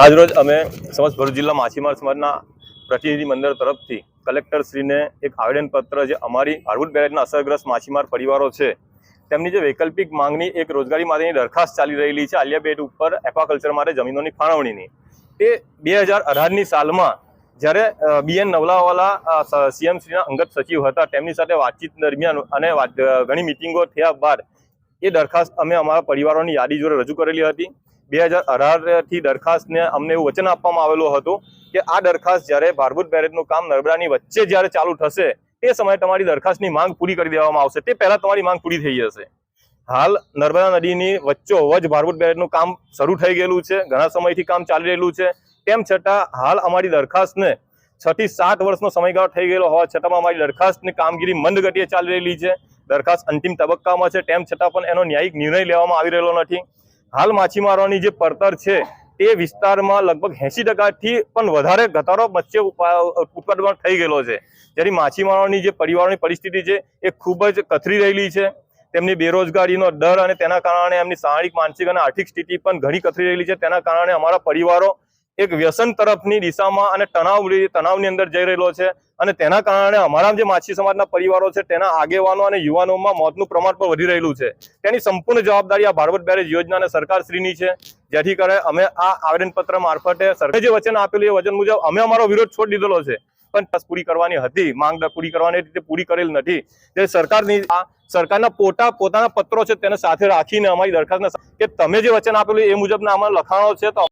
આજરોજ અમે સમસ્ત ભરૂચ જિલ્લા માછીમાર સમાજના પ્રતિનિધિ મંડળ તરફથી કલેક્ટરશ્રીને એક આવેદનપત્ર જે અમારી હાર્બુટ બેરેજના અસરગ્રસ્ત માછીમાર પરિવારો છે તેમની જે વૈકલ્પિક માંગણી એક રોજગારી માટેની દરખાસ્ત ચાલી રહેલી છે આલિયા બેટ ઉપર એક્વાકલ્ચર માટે જમીનોની ફાળવણીની તે 2018ની સાલમાં જ્યારે બીએન નવલાવાલા સીએમસીના અંગત સચિવ હતા તેમની સાથે વાતચીત દરમિયાન અને ઘણી મિટિંગો થયા બાદ એ દરખાસ્ત અમે અમારા પરિવારોની યાદી જોડે રજૂ કરેલી હતી। 2018થી દરખાસ્તને અમને એવું વચન આપવામાં આવેલું હતું કે આ દરખાસ્ત જ્યારે હાર્બુટ બેરેજનું કામ નર્મદાની વચ્ચે જ્યારે ચાલુ થશે તે સમયે તમારી દરખાસ્તની માંગ પૂરી કરી દેવામાં આવશે, તે પહેલા તમારી માંગ પૂરી થઈ જશે। હાલ નર્મદા નદીની વચ્ચોવચ હાર્બુટ બેરેજનું કામ શરૂ થઈ ગયેલું છે, ઘણા સમયથી કામ ચાલી રહેલું છે, તેમ છતાં હાલ અમારી દરખાસ્તને 6 થી 7 વર્ષનો સમયગાળો થઈ ગયેલો હોવા છતાં અમારી દરખાસ્તની કામગીરી મંદ ગતિએ ચાલી રહેલી છે। દરખાસ્ત અંતિમ તબક્કામાં છે, તેમ છતાં પણ એનો ન્યાયિક નિર્ણય લેવામાં આવી રહેલો નથી। હાલ માછીમારોની જે પડતર છે તે વિસ્તારમાં લગભગ 80%થી પણ વધારે ઘટાડો મત્સ્ય ઉત્પાદનમાં થઈ ગયેલો છે, જ્યારે માછીમારોની જે પરિવારોની પરિસ્થિતિ છે એ ખૂબ જ કથળી રહેલી છે। તેમની બેરોજગારીનો દર અને તેના કારણે એમની શારીરિક, માનસિક અને આર્થિક સ્થિતિ પણ ઘણી કથળી રહેલી છે। તેના કારણે અમારા પરિવારો એક વ્યસન તરફની દિશામાં અને તણાવની અંદર જઈ રહેલો છે અને તેના કારણે અમારા જે માછી સમાજના પરિવારો છે તેના આગેવાનો અને યુવાનોમાં મોતનું પ્રમાણ પણ વધી રહેલું છે। તેની સંપૂર્ણ જવાબદારી આ હાર્બુટ બેરેજ યોજના અને સરકારશ્રીની છે, જેથી કરે અમે આ આવેદનપત્ર મારફતે સરકારે જે વચન આપેલું એ વચન મુજબ અમે અમારો વિરોધ છોડી દીધેલો છે, પણ પૂરી કરવાની હતી, માંગ પૂરી કરવાની હતી, પૂરી કરેલ નથી। જે સરકારના પોતાના પત્રો છે તેને સાથે રાખીને અમારી દરખાસ્તને કે તમે જે વચન આપેલું એ મુજબના અમારા લખાણો છે તો